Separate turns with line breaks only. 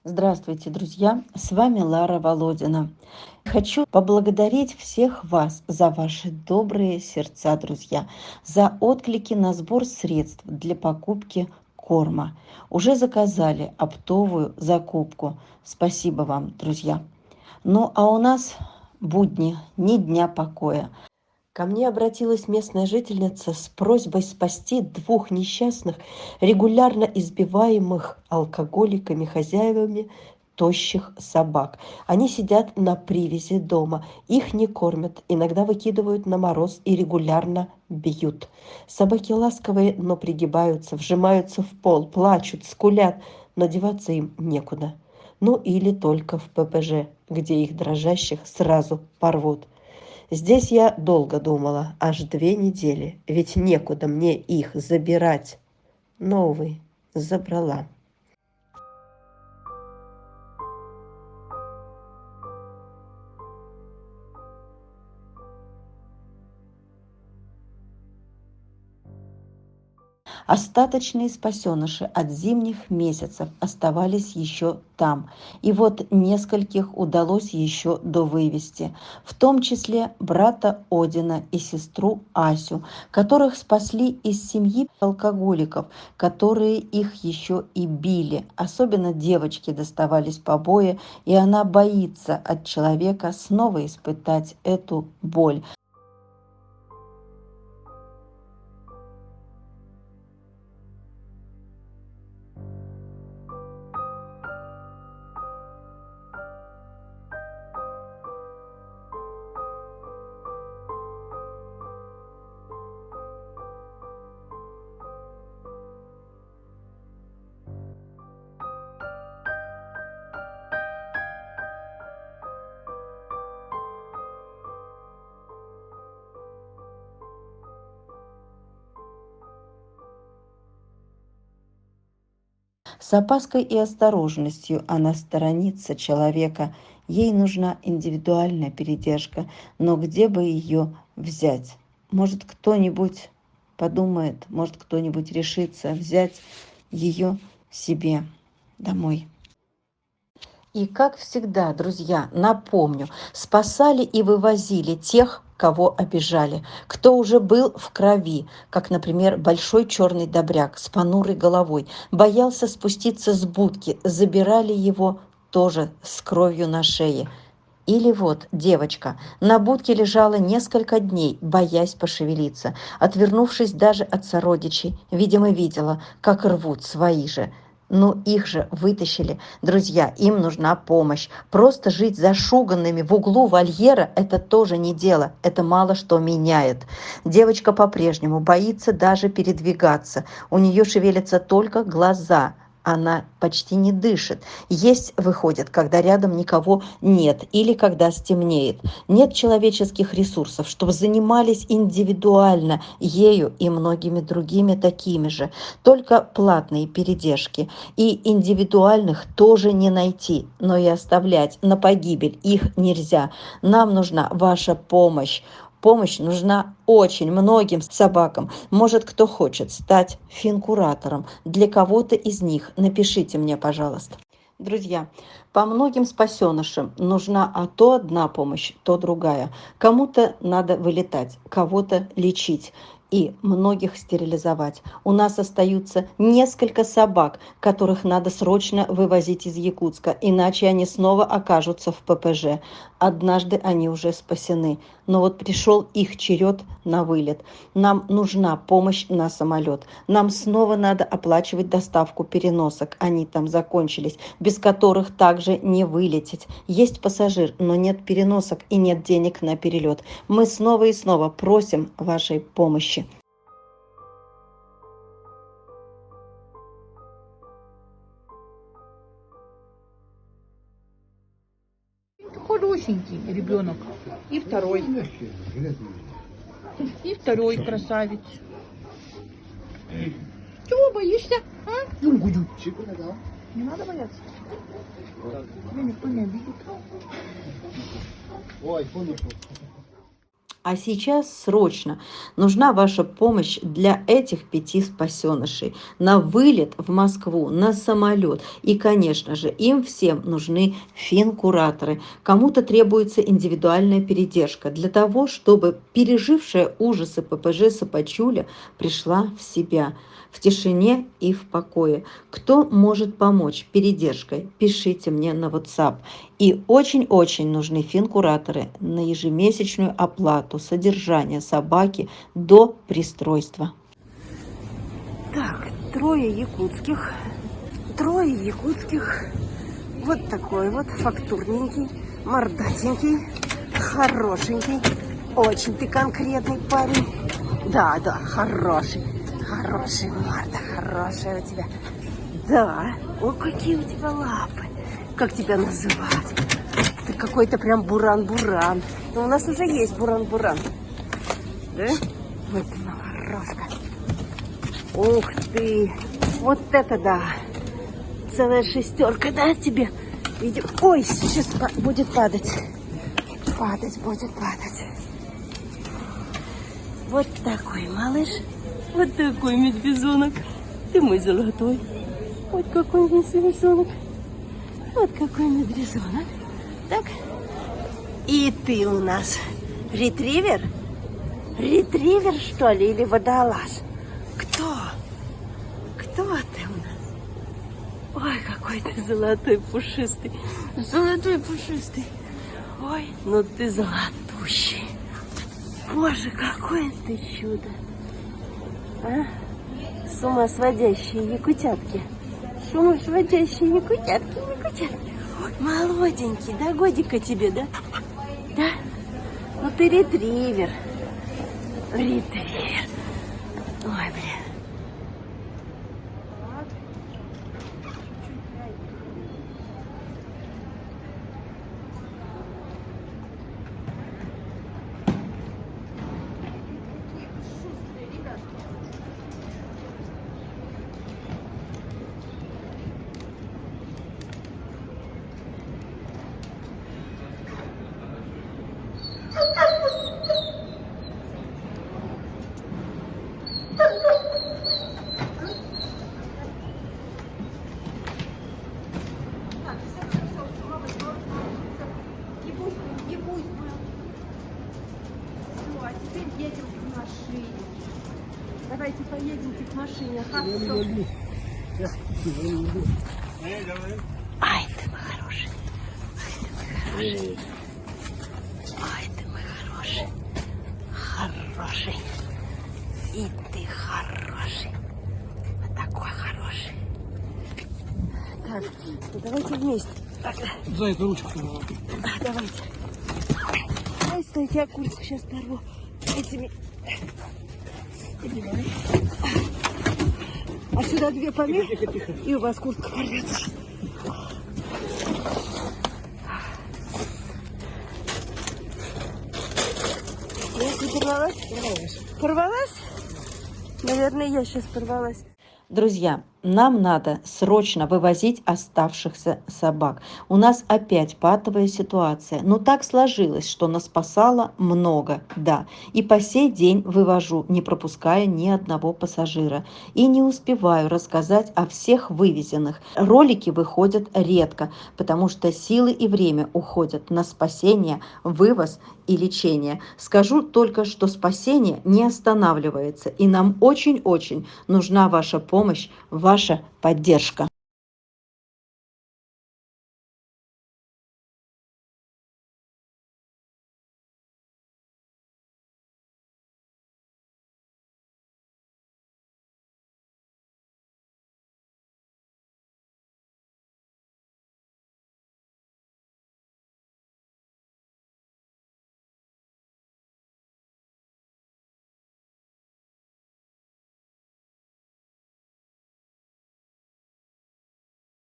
Здравствуйте, друзья! С вами Лара Володина. Хочу поблагодарить всех вас за ваши добрые сердца, друзья, за отклики на сбор средств для покупки корма. Уже заказали оптовую закупку. Спасибо вам, друзья. Ну а у нас будни, ни дня покоя. Ко мне обратилась местная жительница с просьбой спасти двух несчастных, регулярно избиваемых алкоголиками хозяевами тощих собак. Они сидят на привязи дома, их не кормят, иногда выкидывают на мороз и регулярно бьют. Собаки ласковые, но пригибаются, вжимаются в пол, плачут, скулят, но деваться им некуда. Ну или только в ППЖ, где их дрожащих сразу порвут. Здесь я долго думала, аж 2 недели, ведь некуда мне их забирать. Но, увы, забрала. Остаточные спасеныши от зимних месяцев оставались еще там. И вот нескольких удалось еще довывести, в том числе брата Одина и сестру Асю, которых спасли из семьи алкоголиков, которые их еще и били. Особенно девочке доставались побои, и она боится от человека снова испытать эту боль. С опаской и осторожностью она сторонится человека. Ей нужна индивидуальная передержка, но где бы ее взять? Может, кто-нибудь подумает, может, кто-нибудь решится взять ее себе домой. И как всегда, друзья, напомню, спасали и вывозили тех, кого обижали, кто уже был в крови, как, например, большой черный добряк с понурой головой, боялся спуститься с будки, забирали его тоже с кровью на шее. Или вот девочка на будке лежала несколько дней, боясь пошевелиться, отвернувшись даже от сородичей, видимо, видела, как рвут свои же. Но их же вытащили. Друзья, им нужна помощь. Просто жить зашуганными в углу вольера – это тоже не дело. Это мало что меняет. Девочка по-прежнему боится даже передвигаться. У нее шевелятся только глаза. Она почти не дышит. Есть выходит, когда рядом никого нет или когда стемнеет. Нет человеческих ресурсов, чтобы занимались индивидуально ею и многими другими такими же. Только платные передержки. И индивидуальных тоже не найти, но и оставлять на погибель их нельзя. Нам нужна ваша помощь. Помощь нужна очень многим собакам. Может, кто хочет стать финкуратором для кого-то из них. Напишите мне, пожалуйста. Друзья, по многим спасенышам нужна то одна помощь, то другая. Кому-то надо вылетать, кого-то лечить и многих стерилизовать. У нас остаются несколько собак, которых надо срочно вывозить из Якутска, иначе они снова окажутся в ППЖ. Однажды они уже спасены, но вот пришел их черед на вылет. Нам нужна помощь на самолет. Нам снова надо оплачивать доставку переносок. Они там закончились, без которых также не вылететь. Есть пассажир, но нет переносок и нет денег на перелет. Мы снова и снова просим вашей помощи.
Хорошенький ребенок. И второй. И второй красавец. Чего боишься? А? Не надо бояться. Меня никто не обидит.
Ой, помню.
А сейчас срочно нужна ваша помощь для этих 5 спасенышей. На вылет в Москву, на самолет. И, конечно же, им всем нужны фин-кураторы. Кому-то требуется индивидуальная передержка для того, чтобы пережившая ужасы ППЖ Сапачуля пришла в себя, в тишине и в покое. Кто может помочь передержкой? Пишите мне на WhatsApp. И очень-очень нужны фин-кураторы на ежемесячную оплату содержания собаки до пристройства.
Так, трое якутских. Вот такой вот фактурненький, мордатенький, хорошенький. Очень ты конкретный парень. Да, хороший. Хороший, морда, хорошая у тебя. Да, о, какие у тебя лапы. Как тебя называть? Ты какой-то прям буран-буран. Но у нас уже есть буран-буран. Да? Вот малоросска. Ух ты. Вот это да. Целая шестерка, да, тебе? Видим. Ой, сейчас будет падать. Будет падать. Вот такой малыш. Вот такой медвежонок. Ты мой золотой. Вот какой медвежонок. Вот какой медвежонок. Так. И ты у нас ретривер? Ретривер, что ли, или водолаз? Кто? Кто ты у нас? Ой, какой ты золотой пушистый. Золотой пушистый. Ой, ну ты золотущий. Боже, какое ты чудо. А? С ума сводящие якутятки. С ума сводящие якутятки. Ой, молоденький, да, годика тебе, да? Да? Ну ты ретривер. Ой, блин. Давайте поедемте к машине. Ай, ты мой хороший. Ай, ты мой хороший. Хороший. И ты хороший. Вот такой хороший. Так, ну давайте вместе.
За эту ручку.
Давайте. Ой, стойте, я куртку сейчас порву. Этими. А сюда 2 помех, и у вас куртка порвется. Не порвалась? Порвалась? Наверное, я сейчас порвалась.
Друзья, нам надо срочно вывозить оставшихся собак. У нас опять патовая ситуация. Но так сложилось, что нас спасало много, да. И по сей день вывожу, не пропуская ни одного пассажира. И не успеваю рассказать о всех вывезенных. Ролики выходят редко, потому что силы и время уходят на спасение, вывоз и лечение. Скажу только, что спасение не останавливается. И нам очень-очень нужна ваша помощь, ваша поддержка.